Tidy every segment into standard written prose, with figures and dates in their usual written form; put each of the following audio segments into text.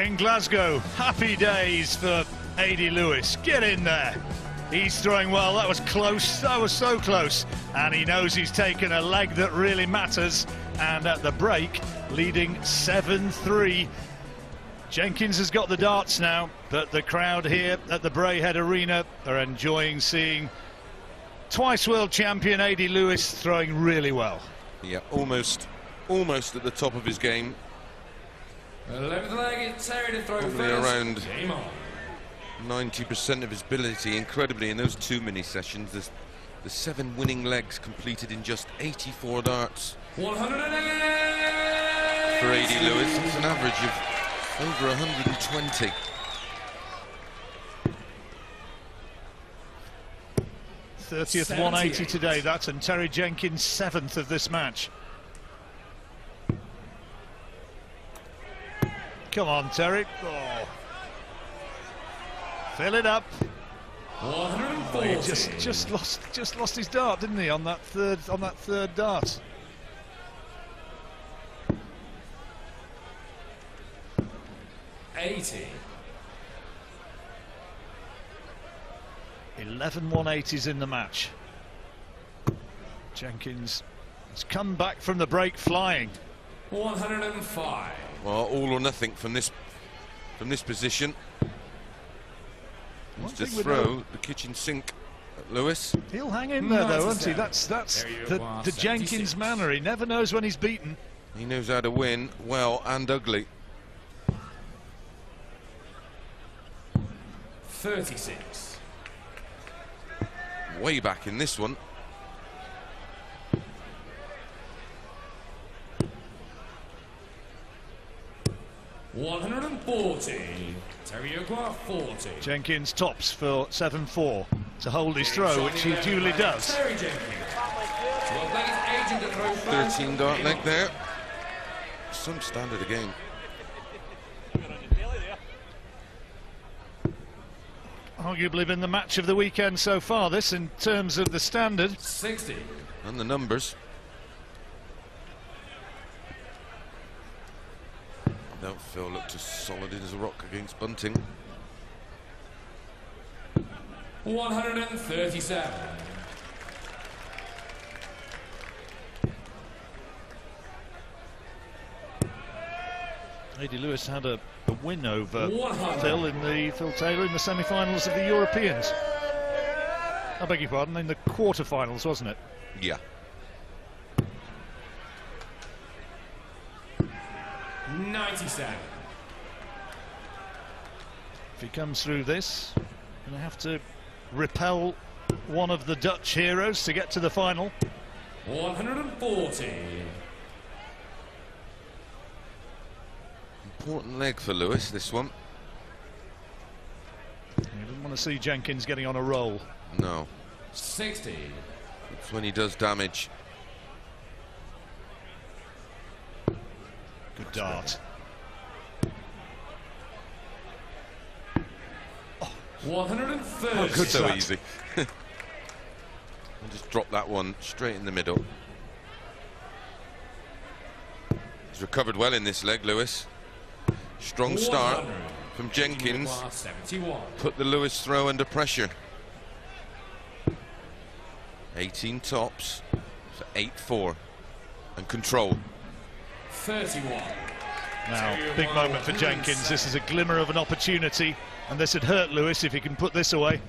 in Glasgow. Happy days for A.D. Lewis. Get in there. He's throwing well. That was close. That was so close. And he knows he's taken a leg that really matters. And at the break, leading 7-3. Jenkins has got the darts now, but the crowd here at the Braehead Arena are enjoying seeing twice world champion A.D. Lewis throwing really well. Yeah, almost at the top of his game. 11th leg is Terry to throw Probably first. around 90% of his ability. Incredibly, in those 2 mini sessions, the 7 winning legs completed in just 84 darts. 108 For A.D. Lewis, it's an average of over 120. '30th 180 today, that's, and Terry Jenkins 7th of this match. Come on, Terry. Oh. Fill it up. 140. He just lost his dart, didn't he, on that third dart. $80. 11 180s in the match. Jenkins has come back from the break flying. 105. Well, all or nothing from this position. Wants to throw the kitchen sink at Lewis. He'll hang in there though, won't he? That's the Jenkins manner. He never knows when he's beaten. He knows how to win well and ugly. 36. Way back in this one. $140. Terry Aguirre 40. Jenkins tops for 7-4 to hold his throw, which he duly does. Terry Jenkins. Well, that is agent to throw first. 13 dart leg there. Some standard again. Arguably been the match of the weekend so far, this, in terms of the standard. 60. And the numbers. Don't feel looked as solid as a rock against Bunting. 137. A.D. Lewis had a win over 100. Phil Taylor in the semi-finals of the Europeans. I beg your pardon, in the quarter-finals, wasn't it? Yeah. 97. If he comes through this, going to have to repel one of the Dutch heroes to get to the final. 140. Important leg for Lewis, this one. He doesn't want to see Jenkins getting on a roll. No. 60. It's when he does damage. Good dart. 130. Oh, good So shot. easy. And just drop that one straight in the middle. He's recovered well in this leg, Lewis. Strong start 100. from Jenkins. 71. Put the Lewis throw under pressure. 18 tops for 8-4 and control. 31. Now, big moment for Jenkins. This is a glimmer of an opportunity, and this had hurt Lewis if he can put this away.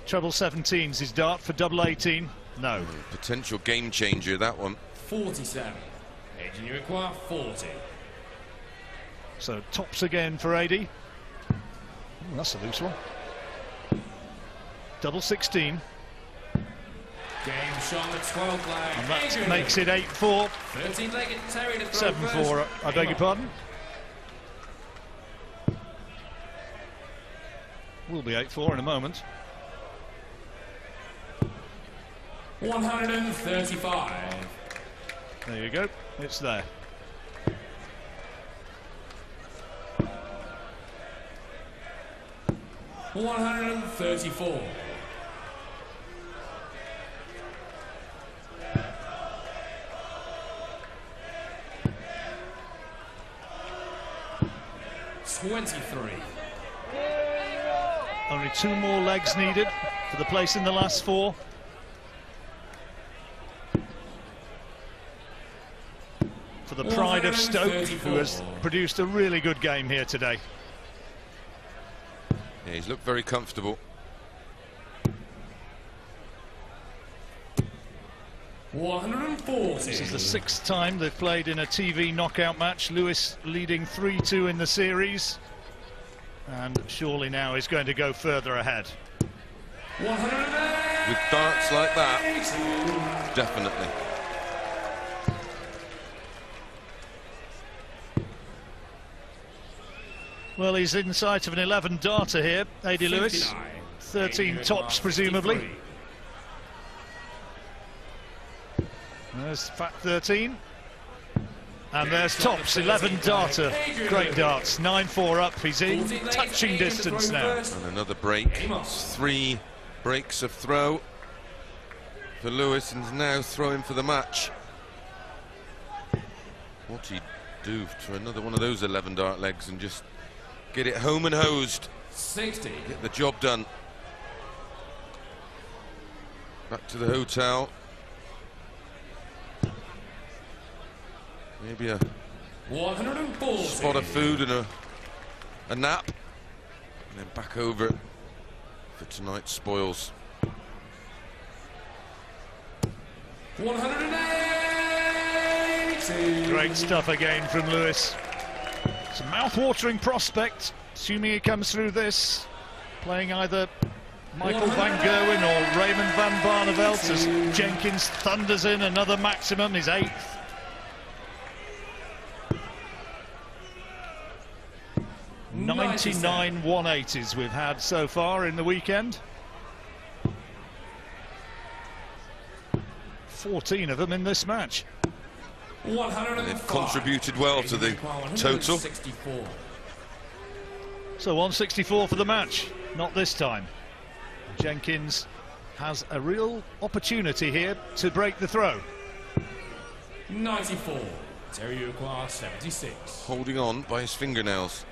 Treble 17's his dart for double 18. No. Potential game changer, that one. 47. Agent Aguirre 40. So tops again for AD. That's a loose one. Double 16. Game shot at 12 leg. And that makes it 8-4. 13-legged Terry to throw 7-4, first. I beg your pardon. Will be 8-4 in a moment. 135. There you go. It's there. $134. 23. Only 2 more legs needed for the place in the last 4. For the pride of Stoke, who has produced a really good game here today. Yeah, he's looked very comfortable. 140. This is the 6th time they've played in a TV knockout match. Lewis leading 3-2 in the series, and surely now is going to go further ahead. 108. With darts like that, definitely. Well, he's in sight of an 11 darter here, AD Lewis. 59. 13 tops, presumably. There's Fat 13. And there's tops, 11 darter. Great darts, 9-4 up. He's in touching distance now. And another break. 3 breaks of throw for Lewis, and now throwing for the match. What'd he do to another one of those 11 dart legs and just get it home and hosed? 60. Get the job done. Back to the hotel. Maybe a 140. spot of food and a nap, and then back over for tonight's spoils. 180. Great stuff again from Lewis. It's a mouth-watering prospect, assuming he comes through this, playing either Michael van Gerwen or Raymond van Barneveld as Jenkins thunders in another maximum, his 8th. 99 180s we've had so far in the weekend. 14 of them in this match. 105. And they've contributed well to the total. 164. So 164 for the match, not this time. Jenkins has a real opportunity here to break the throw. 94. Terry Uquar, 76. Holding on by his fingernails.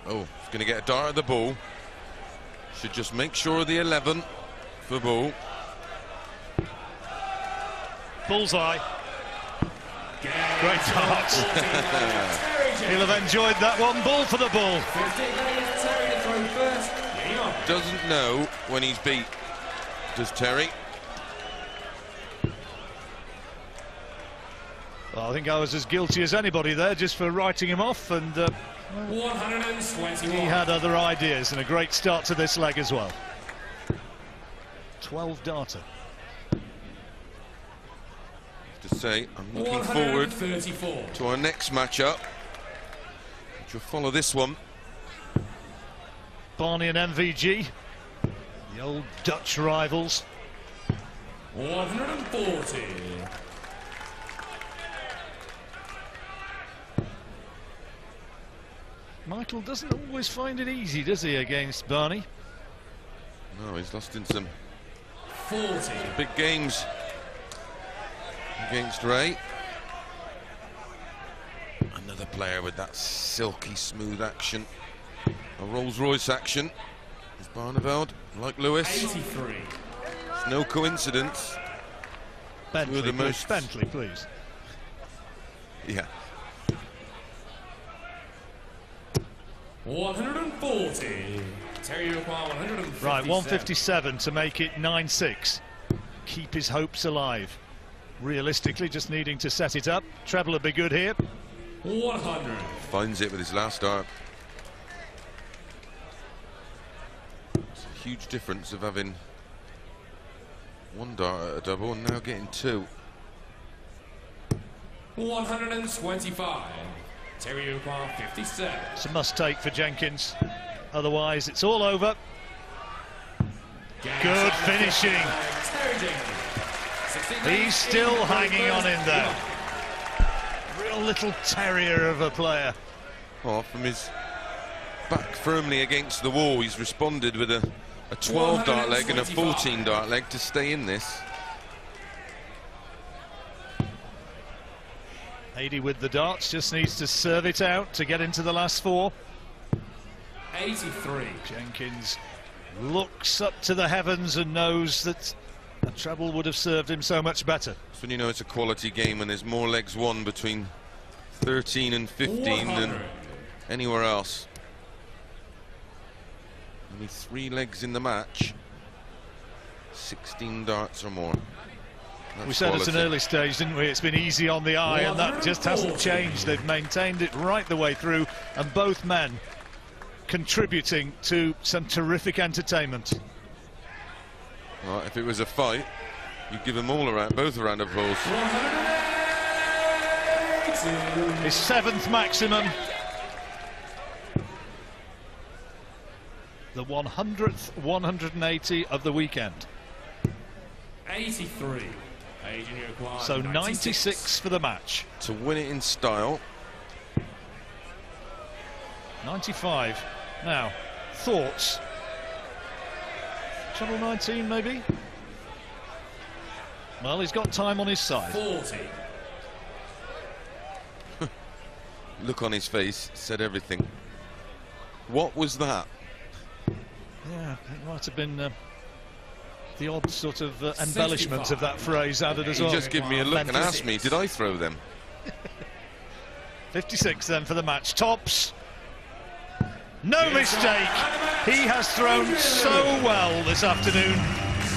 Oh, he's going to get a dart at the ball. Should just make sure of the 11 for ball. Bullseye. Great dart. He'll have enjoyed that one. Ball for the ball. 15 minutes, Terry to throw first. Game on. Doesn't know when he's beat, does Terry? Well, I think I was as guilty as anybody there, just for writing him off, and 121. he had other ideas, and a great start to this leg as well. 12 darter. To say, I'm looking forward 134. to our next matchup, which will follow this one. Barney and MVG, the old Dutch rivals. 140. Michael doesn't always find it easy, does he, against Barney? No, he's lost in some 40. big games against Ray. Another player with that silky smooth action, a Rolls-Royce action. Is Barneveld, like Lewis. 83. It's no coincidence. Bentley, the most- Bentley, please. Yeah. 140. Terry Uquar, 157. Right, 157 to make it 9-6. Keep his hopes alive. Realistically, just needing to set it up. Treble would be good here. 100. Finds it with his last dart. It's a huge difference of having one dart at a double and now getting 2. 125. Terry Uquar, 57. It's a must-take for Jenkins. Otherwise, it's all over. Good finishing. Terry Jenkins. 16. He's still hanging on in there. Real little terrier of a player. Well, from his back firmly against the wall, he's responded with a 12 dart leg and a 14 dart leg to stay in this. 80 with the darts, just needs to serve it out to get into the last 4. 83. Jenkins looks up to the heavens and knows that a treble would have served him so much better. That's when you know it's a quality game and there's more legs won between 13 and 15 than anywhere else. Only 3 legs in the match. 16 darts or more. We said at an early stage, didn't we, it's been easy on the eye, and that just hasn't changed. They've maintained it right the way through, and both men contributing to some terrific entertainment. Well, if it was a fight, you'd give them all both a round of applause. His 7th maximum. The 100th 180 of the weekend. 83. So 96 for the match. To win it in style. 95. Now, thoughts? Treble 19 maybe? Well, he's got time on his side. 40. Look on his face said everything. What was that? Yeah, it might have been the odd sort of embellishment of that phrase added as well. He just gave me a look and asked me, did I throw them? 56 then for the match. Tops. No mistake. He has thrown so well this afternoon.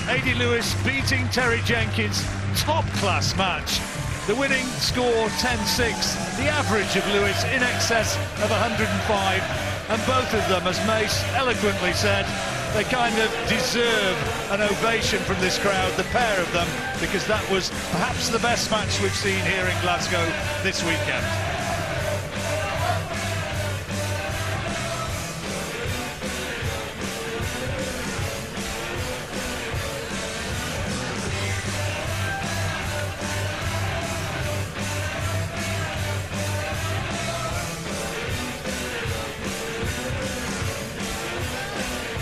A.D. Lewis beating Terry Jenkins. Top class match. The winning score 10-6. The average of Lewis in excess of 105. And both of them, as Mace eloquently said, they kind of deserve an ovation from this crowd, the pair of them, because that was perhaps the best match we've seen here in Glasgow this weekend.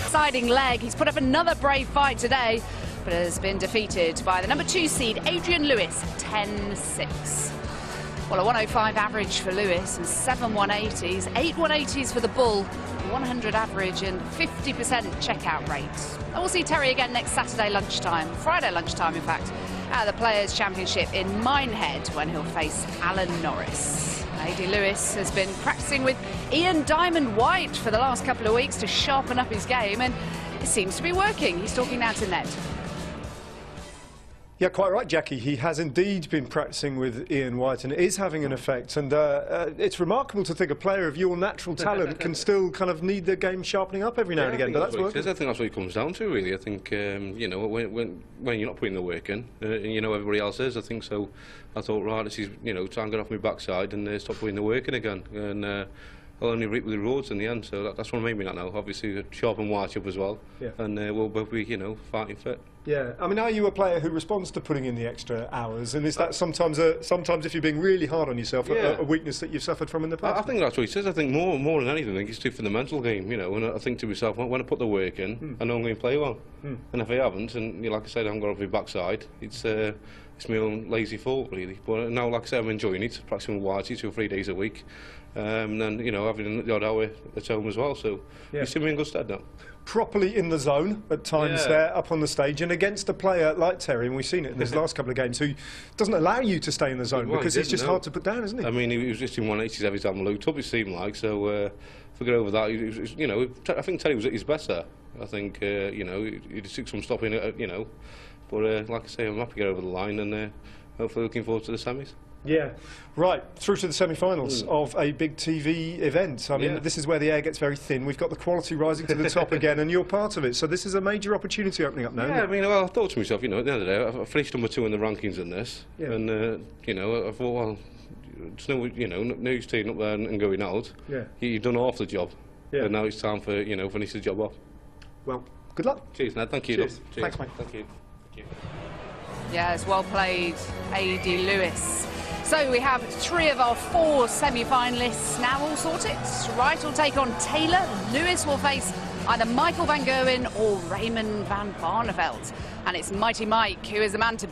Deciding leg. He's put up another brave fight today, but has been defeated by the number 2 seed, Adrian Lewis, 10-6. Well, a 105 average for Lewis and 7 180s, 8 180s for the Bull, 100 average and 50% checkout rate. And we'll see Terry again next Saturday lunchtime, Friday lunchtime in fact, at the Players' Championship in Minehead when he'll face Alan Norris. A.D. Lewis has been practicing with Ian Diamond White for the last couple of weeks to sharpen up his game, and it seems to be working. He's talking now to Ned. Yeah, quite right, Jackie. He has indeed been practicing with Ian White, and it is having an effect. And it's remarkable to think a player of your natural talent can still kind of need the game sharpening up every now and again. But that's working. I think that's what it comes down to, really. I think you know, when you're not putting the work in, and you know everybody else is. I think so. I thought, right, this is, you know, try and get off my backside and stop putting the work in again. And I'll only reap the rewards in the end. So that's what made me that now. Obviously, sharpen White up as well, yeah. And we'll both be, you know, fighting fit. Yeah, I mean, are you a player who responds to putting in the extra hours? And is that sometimes if you're being really hard on yourself, a weakness that you've suffered from in the past? I think that's what he says. I think more than anything, I think it's too for the mental game, you know. And I think to myself, when I put the work in, I know I'm going to play well. And if I haven't, and like I said, I haven't got off my backside, it's my own lazy fault, really. But now, like I said, I'm enjoying it, practicing with Whitey 2 or 3 days a week. And then, you know, having the odd hour at home as well. So you see me in good stead now. Properly in the zone at times there, up on the stage, and against a player like Terry, and we've seen it in his last couple of games, who doesn't allow you to stay in the zone because he's just hard to put down, isn't he? I mean, he was just in 180s every time I looked up, it seemed like, so if we get over that, you know, I think Terry was at his best there. I think, you know, he took some stopping, you know, but like I say, I'm happy to get over the line, and hopefully looking forward to the semis. Yeah, right, through to the semi-finals of a big TV event. I mean, this is where the air gets very thin. We've got the quality rising to the top again, and you're part of it. So this is a major opportunity opening up now. Yeah, I mean, well, I thought to myself, you know, at the end of the day, I finished number 2 in the rankings in this, and you know, I thought, well, it's no, you know, no use staying up there and going out. Yeah, you've done half the job, and now it's time for, you know, finish the job off. Well, good luck. Cheers, Ned. Thank you. Cheers. Cheers. Thanks, mate. Thank you. Yes, well played, A.D. Lewis. So we have 3 of our 4 semi-finalists now all sorted. Wright will take on Taylor. Lewis will face either Michael van Gerwen or Raymond van Barneveld. And it's Mighty Mike who is the man to